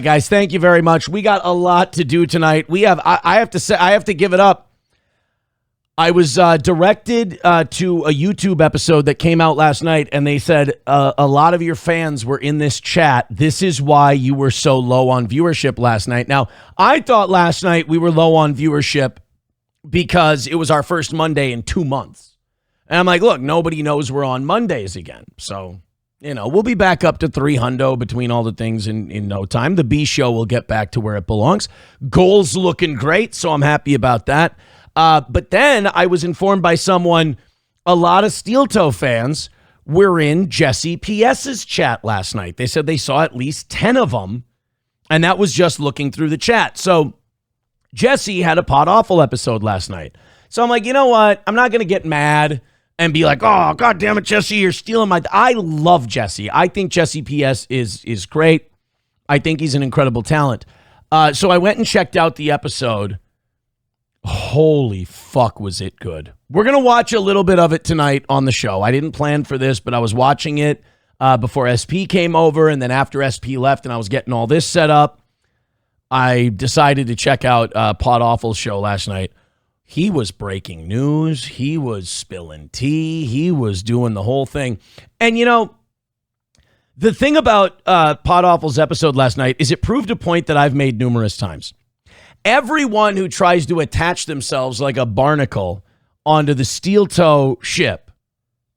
Guys, thank you very much. We got a lot to do tonight. I have to say, I have to give it up. I was directed to a YouTube episode that came out last night, and they said a lot of your fans were in this chat. This is why you were so low on viewership last night. Now, I thought last night we were low on viewership because it was our first Monday in 2 months. And I'm like, look, nobody knows we're on Mondays again. So, we'll be back up to 300 between all the things in no time. The B show will get back to where it belongs. Goals looking great, so I'm happy about that. But then I was informed by someone, a lot of Steel Toe fans were in Jesse PS's chat last night. They said they saw at least 10 of them, and that was just looking through the chat. So Jesse had a Podawful episode last night. So I'm like, you know what? I'm not going to get mad and be like, oh, God damn it, Jesse, you're stealing my... I love Jesse. I think Jesse PS is great. I think he's an incredible talent. So I went and checked out the episode. Holy fuck, was it good. We're going to watch a little bit of it tonight on the show. I didn't plan for this, but I was watching it before SP came over, and then after SP left and I was getting all this set up, I decided to check out Podawful's show last night. He was breaking news. He was spilling tea. He was doing the whole thing. And, the thing about Podawful's episode last night is it proved a point that I've made numerous times. Everyone who tries to attach themselves like a barnacle onto the Steel Toe ship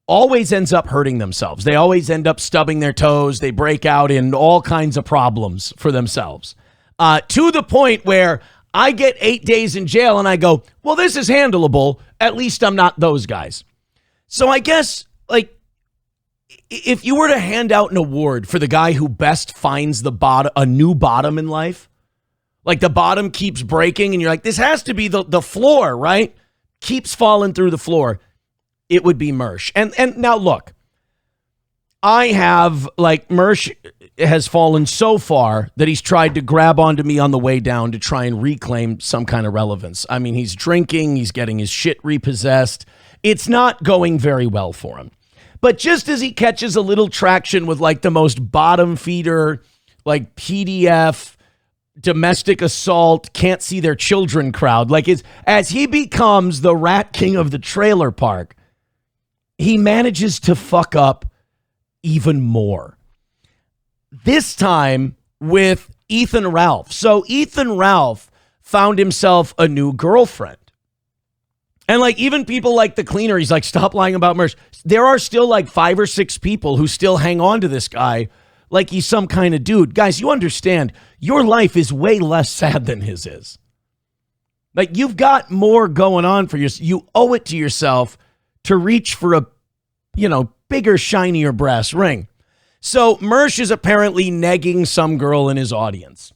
always ends up hurting themselves. They always end up stubbing their toes. They break out in all kinds of problems for themselves. To the point where I get 8 days in jail and I go, well, this is handleable. At least I'm not those guys. So I guess, if you were to hand out an award for the guy who best finds a new bottom in life, like the bottom keeps breaking and you're like, this has to be the floor, right? Keeps falling through the floor. It would be Mersh. And now look, Mersh has fallen so far that he's tried to grab onto me on the way down to try and reclaim some kind of relevance. I mean, he's drinking, he's getting his shit repossessed. It's not going very well for him. But just as he catches a little traction with the most bottom feeder, PDF, domestic assault, can't see their children crowd, as he becomes the rat king of the trailer park, he manages to fuck up even more. This time with Ethan Ralph. So Ethan Ralph found himself a new girlfriend. And even people like the cleaner, he's like, stop lying about Mersh. There are still 5 or 6 people who still hang on to this guy like he's some kind of dude. Guys, you understand, your life is way less sad than his is. You've got more going on for yourself. You owe it to yourself to reach for a, bigger, shinier brass ring. So Mersh is apparently negging some girl in his audience.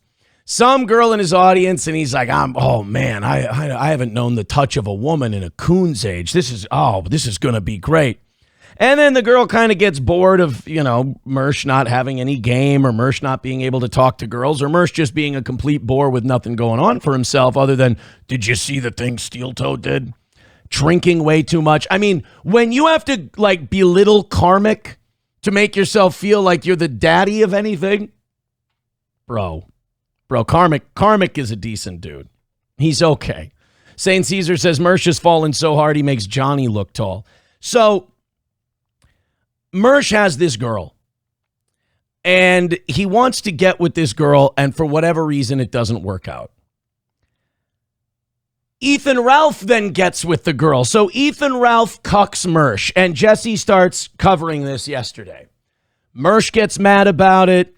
And he's like, oh man, I haven't known the touch of a woman in a coon's age. This is going to be great. And then the girl kind of gets bored of, Mersh not having any game, or Mersh not being able to talk to girls, or Mersh just being a complete bore with nothing going on for himself other than, did you see the thing Steel Toe did? Drinking way too much. I mean, when you have to belittle Karmic to make yourself feel like you're the daddy of anything, bro, Karmic is a decent dude. He's okay. Saint Caesar says Mersh has fallen so hard he makes Johnny look tall. So Mersh has this girl, and he wants to get with this girl, and for whatever reason, it doesn't work out. Ethan Ralph then gets with the girl. So Ethan Ralph cucks Mersh, and Jesse starts covering this yesterday. Mersh gets mad about it.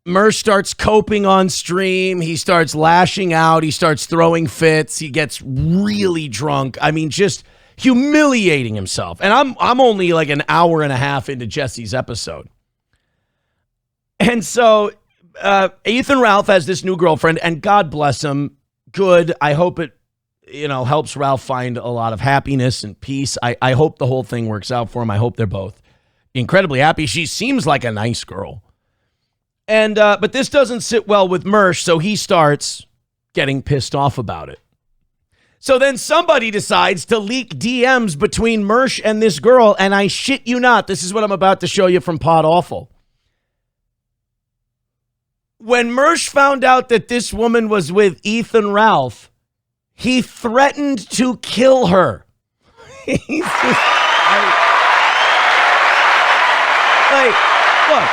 Mersh starts coping on stream. He starts lashing out. He starts throwing fits. He gets really drunk. I mean, just humiliating himself. And I'm only an hour and a half into Jesse's episode. And so Ethan Ralph has this new girlfriend, and God bless him. Good. I hope it, helps Ralph find a lot of happiness and peace. I hope the whole thing works out for him. I hope they're both incredibly happy. She seems like a nice girl. And but this doesn't sit well with Mersh, so he starts getting pissed off about it. So then somebody decides to leak DMs between Mersh and this girl, and I shit you not, this is what I'm about to show you from Podawful. When Mersh found out that this woman was with Ethan Ralph, he threatened to kill her. He's just, look,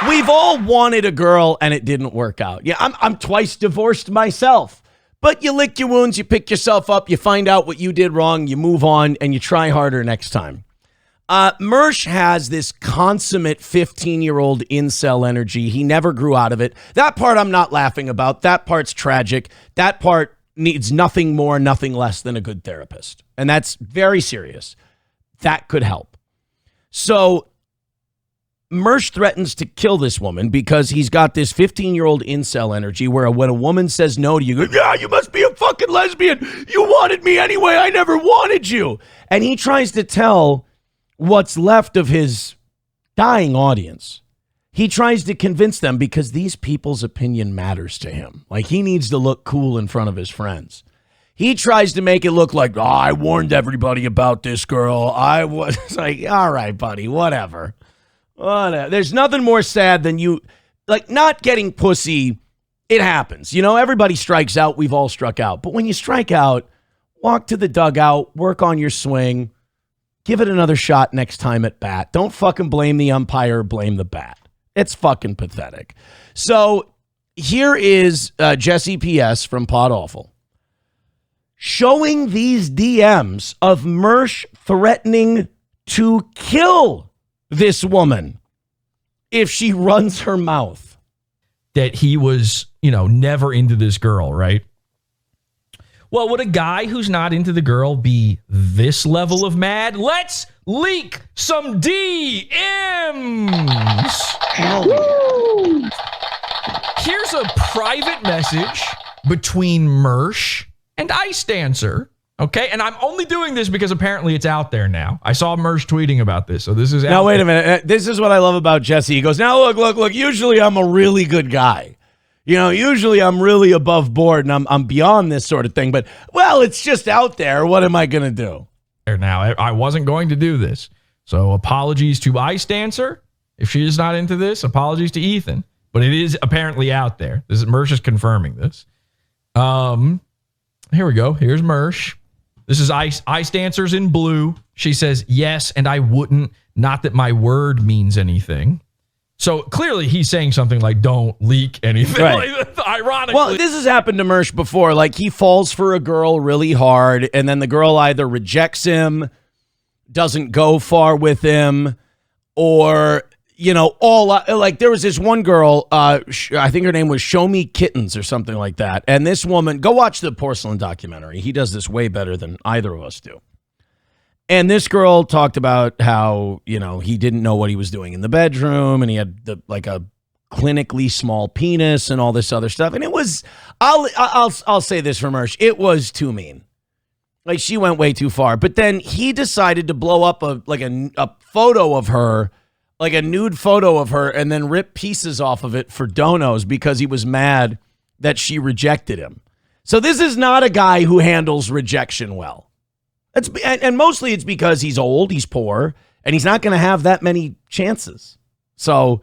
we've all wanted a girl and it didn't work out. Yeah, I'm twice divorced myself. But you lick your wounds, you pick yourself up, you find out what you did wrong, you move on, and you try harder next time. Mersh has this consummate 15-year-old incel energy. He never grew out of it. That part I'm not laughing about. That part's tragic. That part needs nothing more, nothing less than a good therapist. And that's very serious. That could help. So Mersh threatens to kill this woman because he's got this 15-year-old incel energy where when a woman says no to you, you go, yeah, you must be a fucking lesbian. You wanted me anyway. I never wanted you. And he tries to tell what's left of his dying audience. He tries to convince them because these people's opinion matters to him. Like, he needs to look cool in front of his friends. He tries to make it look like, oh, I warned everybody about this girl. I was like, all right, buddy, whatever. There's nothing more sad than you, like, not getting pussy. It happens. You know, everybody strikes out. We've all struck out. But when you strike out, walk to the dugout, work on your swing, give it another shot next time at bat. Don't fucking blame the umpire, blame the bat. It's fucking pathetic. So here is Jesse P.S. from Podawful showing these DMs of Mersh threatening to kill this woman if she runs her mouth. That he was, never into this girl, right? Well, would a guy who's not into the girl be this level of mad? Let's leak some DMs. Hell yeah. Here's a private message between Mersh and Ice Dancer. Okay, and I'm only doing this because apparently it's out there now. I saw Mersh tweeting about this, so this is out now, wait a minute. This is what I love about Jesse. He goes, now look, usually I'm a really good guy. Usually I'm really above board and I'm beyond this sort of thing. But, well, it's just out there. What am I going to do? Now, I wasn't going to do this. So apologies to Ice Dancer. If she is not into this, apologies to Ethan. But it is apparently out there. Mersh is confirming this. Here we go. Here's Mersh. This is Ice Dancers in blue. She says, yes, and I wouldn't. Not that my word means anything. So clearly he's saying something like, don't leak anything. Right. Like, ironically. Well, this has happened to Mersh before. Like, he falls for a girl really hard, and then the girl either rejects him, doesn't go far with him, or, like there was this one girl, I think her name was Show Me Kittens or something like that. And this woman, go watch the Porcelain documentary. He does this way better than either of us do. And this girl talked about how, he didn't know what he was doing in the bedroom, and he had a clinically small penis and all this other stuff. And it was, I'll say this for Mersh, it was too mean. Like, she went way too far. But then he decided to blow up a photo of her, like a nude photo of her, and then rip pieces off of it for donos because he was mad that she rejected him. So this is not a guy who handles rejection well. And mostly it's because he's old, he's poor, and he's not going to have that many chances. So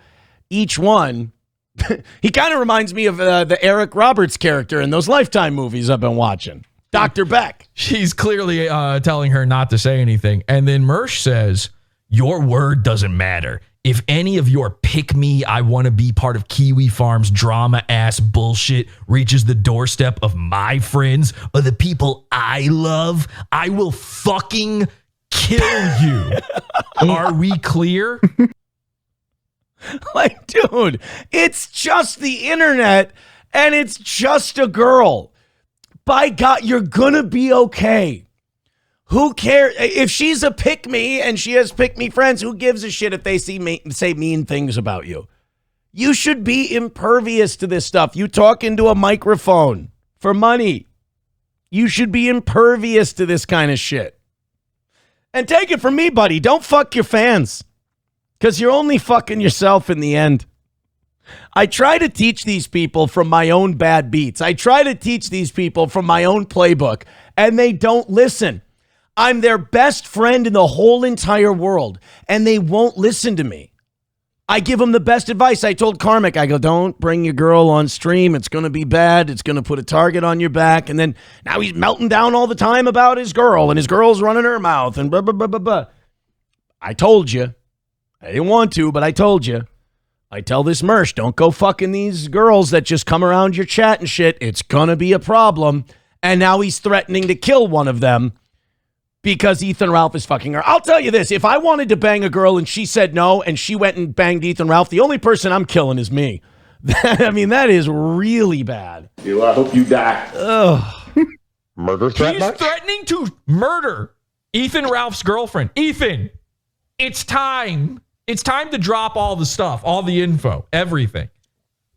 each one, he kind of reminds me of the Eric Roberts character in those Lifetime movies I've been watching. Dr. Beck. She's clearly telling her not to say anything. And then Mersh says, your word doesn't matter. If any of your pick me, I want to be part of Kiwi Farm's drama ass bullshit reaches the doorstep of my friends or the people I love, I will fucking kill you. Are we clear? Like, dude, it's just the internet and it's just a girl. By God, you're going to be okay. Who cares? If she's a pick-me and she has pick-me friends, who gives a shit if they say mean things about you? You should be impervious to this stuff. You talk into a microphone for money. You should be impervious to this kind of shit. And take it from me, buddy. Don't fuck your fans. Because you're only fucking yourself in the end. I try to teach these people from my own bad beats. I try to teach these people from my own playbook, and they don't listen. I'm their best friend in the whole entire world, and they won't listen to me. I give him the best advice. I told Karmic, I go, don't bring your girl on stream. It's going to be bad. It's going to put a target on your back. And then now he's melting down all the time about his girl, and his girl's running her mouth and blah, blah, blah, blah, blah. I told you. I didn't want to, but I told you. I tell this Mersh, don't go fucking these girls that just come around your chat and shit. It's going to be a problem. And now he's threatening to kill one of them because Ethan Ralph is fucking her. I'll tell you this. If I wanted to bang a girl and she said no and she went and banged Ethan Ralph, the only person I'm killing is me. I mean, that is really bad. I hope you die. Ugh. Murder threat? He's threatening to murder Ethan Ralph's girlfriend. Ethan, it's time. It's time to drop all the stuff, all the info, everything.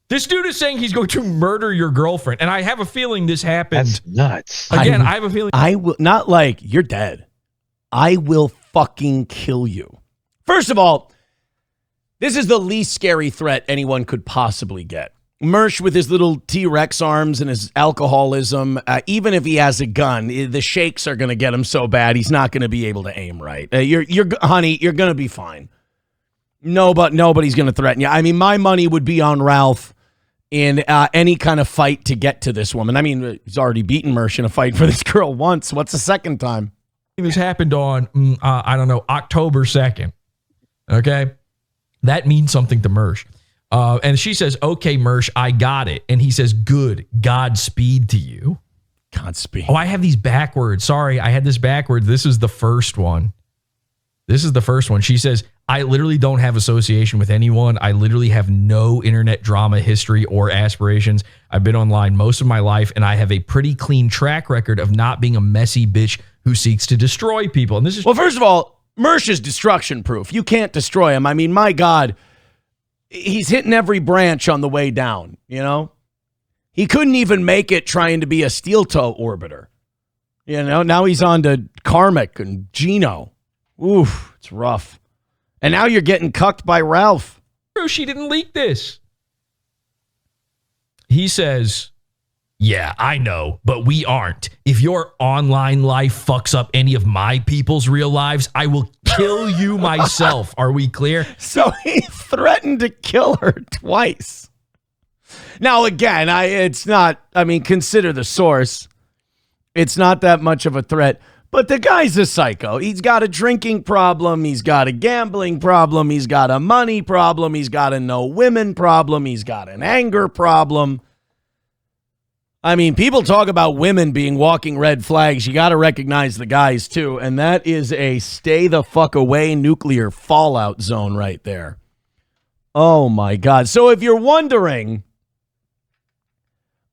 This dude is saying he's going to murder your girlfriend, and I have a feeling this happened. That's nuts. Again, I have a feeling. I will not like you're dead. I will fucking kill you. First of all, this is the least scary threat anyone could possibly get. Mersh with his little T-Rex arms and his alcoholism, even if he has a gun, the shakes are going to get him so bad he's not going to be able to aim right. Honey, you're going to be fine. Nobody's going to threaten you. I mean, my money would be on Ralph in any kind of fight to get to this woman. I mean, he's already beaten Mersh in a fight for this girl once. What's the second time? This happened on, October 2nd. Okay? That means something to Mersh. And she says, okay, Mersh, I got it. And he says, good. Godspeed to you. Godspeed. Oh, I have these backwards. Sorry, I had this backwards. This is the first one. She says, I literally don't have association with anyone. I literally have no internet drama history or aspirations. I've been online most of my life, and I have a pretty clean track record of not being a messy bitch who seeks to destroy people. And this is well, first of all, Mersh is destruction proof. You can't destroy him. I mean, my God, he's hitting every branch on the way down, you know? He couldn't even make it trying to be a steel toe orbiter. You know, now he's on to Karmic and Gino. Oof, it's rough. And now you're getting cucked by Ralph. She didn't leak this. He says, yeah, I know, but we aren't. If your online life fucks up any of my people's real lives, I will kill you myself. Are we clear? So he threatened to kill her twice. Now, again, consider the source. It's not that much of a threat. But the guy's a psycho. He's got a drinking problem. He's got a gambling problem. He's got a money problem. He's got a no women problem. He's got an anger problem. I mean, people talk about women being walking red flags. You got to recognize the guys, too. And that is a stay the fuck away nuclear fallout zone right there. Oh, my God. So if you're wondering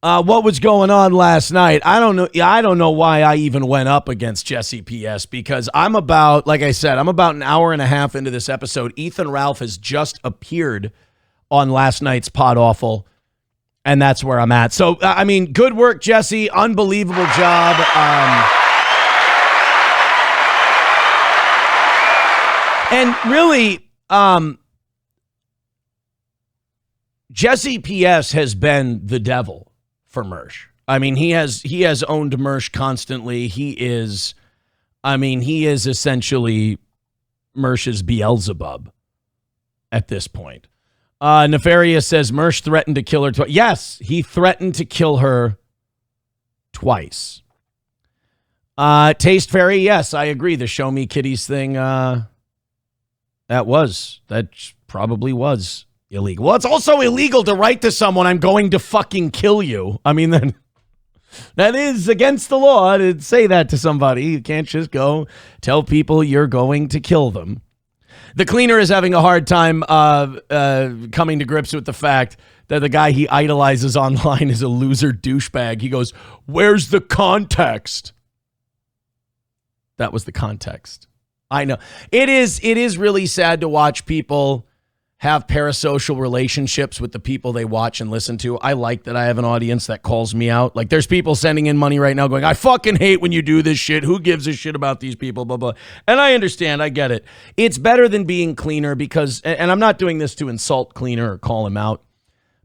what was going on last night, I don't know why I even went up against Jesse PS, because I'm about an hour and a half into this episode. Ethan Ralph has just appeared on last night's Podawful, and that's where I'm at. So, I mean, good work, Jesse. Unbelievable job. And really, Jesse PS has been the devil for Mersh. I mean, he has owned Mersh constantly. He is essentially Mersh's Beelzebub at this point. Nefarious says Mersh threatened to kill her twice. Yes, he threatened to kill her twice. Taste Fairy, yes, I agree. The Show Me Kitties thing, that probably was illegal. Well, it's also illegal to write to someone, I'm going to fucking kill you. I mean, then that is against the law to say that to somebody. You can't just go tell people you're going to kill them. The cleaner is having a hard time coming to grips with the fact that the guy he idolizes online is a loser douchebag. He goes, where's the context? That was the context. I know. It is really sad to watch people have parasocial relationships with the people they watch and listen to. I like that I have an audience that calls me out. Like, there's people sending in money right now going, I fucking hate when you do this shit. Who gives a shit about these people, blah, blah. And I understand. I get it. It's better than being Cleaner because, and I'm not doing this to insult Cleaner or call him out,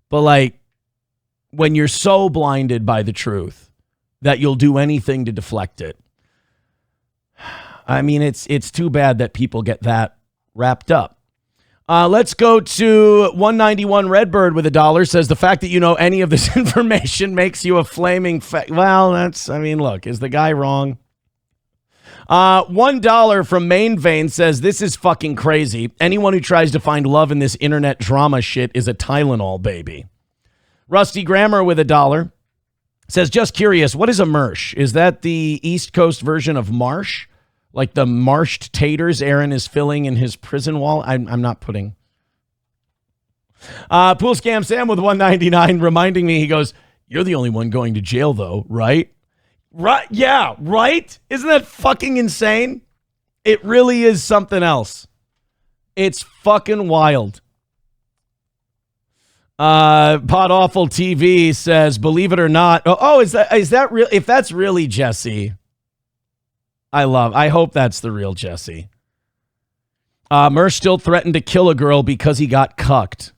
but like, when you're so blinded by the truth that you'll do anything to deflect it. I mean, it's too bad that people get that wrapped up. Let's go to 191 Redbird with $1. Says the fact that you know any of this information makes you a flaming well, look, is the guy wrong? $1 from Main Vein says this is fucking crazy. Anyone who tries to find love in this internet drama shit is a Tylenol baby. Rusty Grammar with $1 says just curious, what is a Mersh? Is that the East Coast version of marsh? Like the marshed taters Aaron is filling in his prison wall? I'm not putting. Pool Scam Sam with 199 reminding me, he goes, you're the only one going to jail though, right? Right? Yeah, right? Isn't that fucking insane? It really is something else. It's fucking wild. Podawful TV says, believe it or not. Oh, is that real? If that's really Jesse, I hope that's the real Jesse. Mersh still threatened to kill a girl because he got cucked.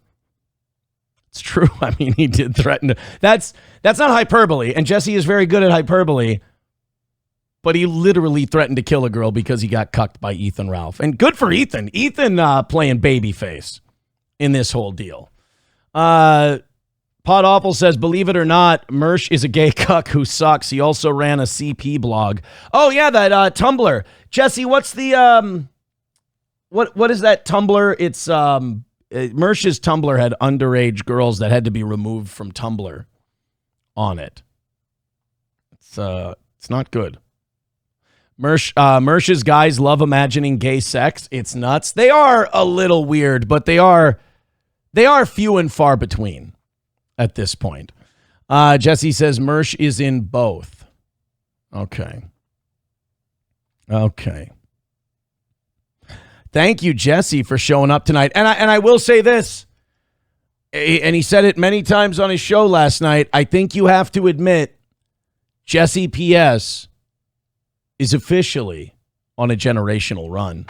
It's true. I mean, he did threaten to. That's not hyperbole, and Jesse is very good at hyperbole. But he literally threatened to kill a girl because he got cucked by Ethan Ralph. And good for Ethan. Ethan playing babyface in this whole deal. Podawful says, believe it or not, Mersh is a gay cuck who sucks. He also ran a CP blog. Oh, yeah, that Tumblr. Jesse, what's the... What is that Tumblr? It's... Mersh's Tumblr had underage girls that had to be removed from Tumblr on it. It's not good. Mersh's guys love imagining gay sex. It's nuts. They are a little weird, but they are few and far between at this point. Jesse says Mersh is in both. Okay. Thank you, Jesse, for showing up tonight. And I will say this, and he said it many times on his show last night. I think you have to admit, Jesse PS is officially on a generational run.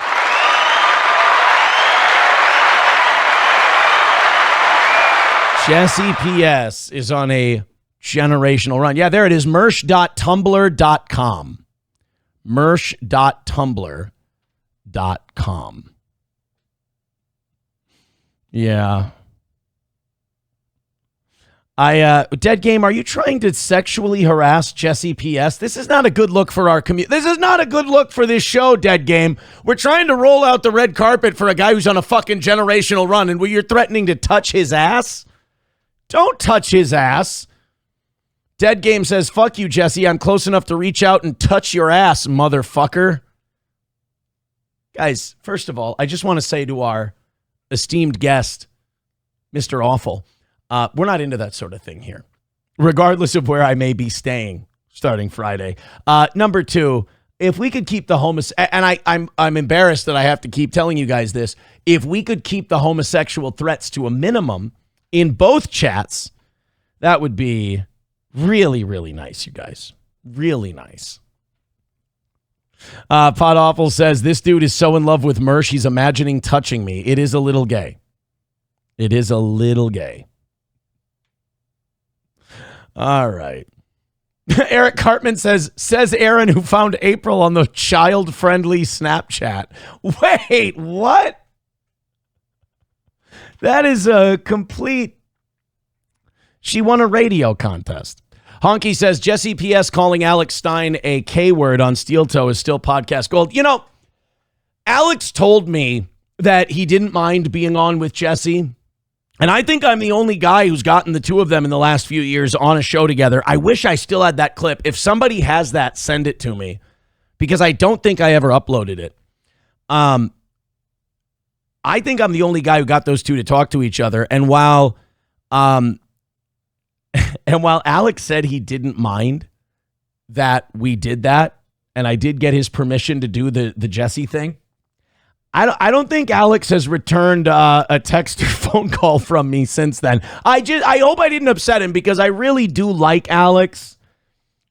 Jesse PS is on a generational run. Yeah, there it is. Mersh.tumblr.com. Mersh.tumblr.com. Yeah. Dead Game, are you trying to sexually harass Jesse PS? This is not a good look for our community. This is not a good look for this show, Dead Game. We're trying to roll out the red carpet for a guy who's on a fucking generational run, and you're threatening to touch his ass? Don't touch his ass. Dead Game says, fuck you, Jesse. I'm close enough to reach out and touch your ass, motherfucker. Guys, first of all, I just want to say to our esteemed guest, Mr. Awful, we're not into that sort of thing here, regardless of where I may be staying starting Friday. Number two, if we could keep the I'm embarrassed that I have to keep telling you guys this. If we could keep the homosexual threats to a minimum in both chats, that would be really, really nice, you guys. Really nice. Podawful says, this dude is so in love with Mersh, he's imagining touching me. It is a little gay. It is a little gay. All right. Eric Cartman says Aaron, who found April on the child-friendly Snapchat. Wait, what? That is a complete... She won a radio contest. Honky says, Jesse PS calling Alex Stein a K-word on Steel Toe is still podcast gold. You know, Alex told me that he didn't mind being on with Jesse. And I think I'm the only guy who's gotten the two of them in the last few years on a show together. I wish I still had that clip. If somebody has that, send it to me, because I don't think I ever uploaded it. I think I'm the only guy who got those two to talk to each other. And while Alex said he didn't mind that we did that, and I did get his permission to do the Jesse thing, I don't think Alex has returned a text or phone call from me since then. I hope I didn't upset him, because I really do like Alex.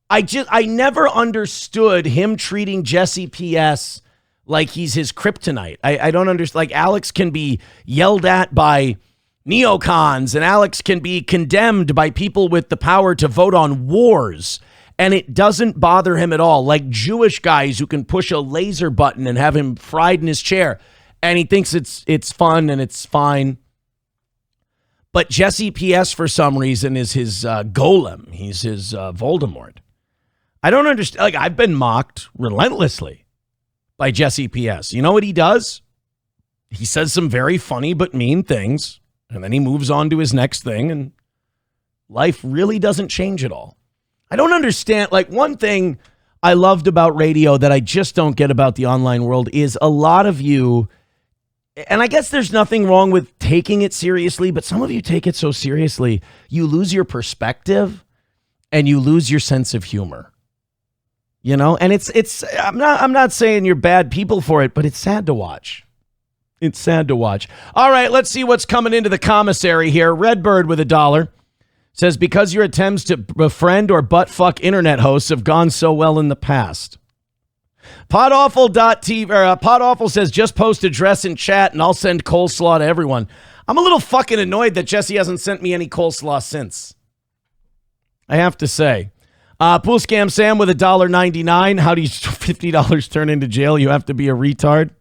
I never understood him treating Jesse PS like he's his kryptonite. I don't understand. Like, Alex can be yelled at by neocons, and Alex can be condemned by people with the power to vote on wars, and it doesn't bother him at all. Like Jewish guys who can push a laser button and have him fried in his chair. And he thinks it's fun and it's fine. But Jesse PS, for some reason, is his golem. He's his Voldemort. I don't understand. Like, I've been mocked relentlessly by Jesse PS. You know what he does? He says some very funny but mean things, and then he moves on to his next thing, and life really doesn't change at all. I don't understand. Like, one thing I loved about radio that I just don't get about the online world is a lot of you, and I guess there's nothing wrong with taking it seriously, but some of you take it so seriously, you lose your perspective and you lose your sense of humor. You know, and it's I'm not saying you're bad people for it, but it's sad to watch. It's sad to watch. All right, let's see what's coming into the commissary here. Redbird with $1 says, because your attempts to befriend or butt fuck internet hosts have gone so well in the past. Podawful says, just post address in chat and I'll send coleslaw to everyone. I'm a little fucking annoyed that Jesse hasn't sent me any coleslaw since. I have to say. Pool Scam Sam with $1.99. How do you $50 turn into jail? You have to be a retard.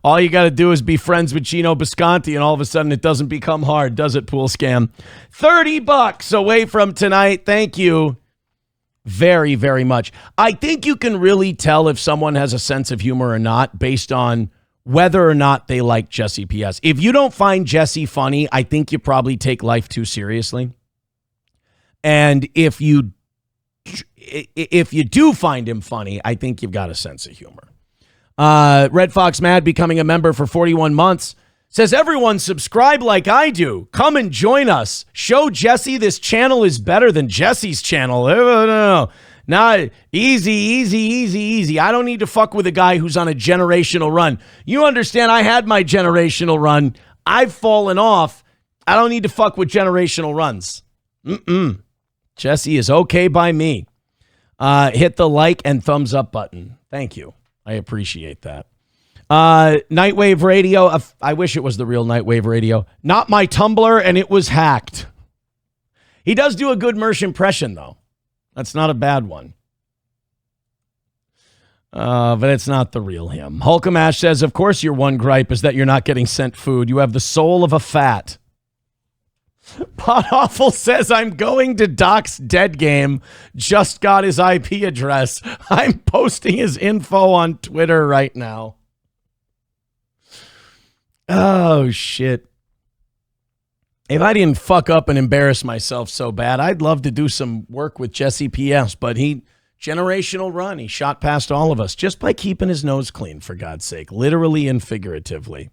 All you got to do is be friends with Gino Bisconti, and all of a sudden it doesn't become hard, does it, Pool Scam? $30 away from tonight. Thank you very, very much. I think you can really tell if someone has a sense of humor or not based on whether or not they like Jesse PS. If you don't find Jesse funny, I think you probably take life too seriously. And if you do find him funny, I think you've got a sense of humor. Red Fox Mad becoming a member for 41 months says, everyone subscribe like I do. Come and join us. Show Jesse this channel is better than Jesse's channel. No. Easy. I don't need to fuck with a guy who's on a generational run. You understand, I had my generational run. I've fallen off. I don't need to fuck with generational runs. Jesse is okay by me. Hit the like and thumbs up button. Thank you. I appreciate that. Nightwave Radio. I wish it was the real Nightwave Radio. Not my Tumblr, and it was hacked. He does do a good Mersh impression, though. That's not a bad one. But it's not the real him. Hulkamash says, of course your one gripe is that you're not getting sent food. You have the soul of a fat. Podawful says, I'm going to Doc's dead game. Just got his IP address. I'm posting his info on Twitter right now. Oh, shit. If I didn't fuck up and embarrass myself so bad, I'd love to do some work with Jesse PS, but generational run. He shot past all of us just by keeping his nose clean, for God's sake, literally and figuratively.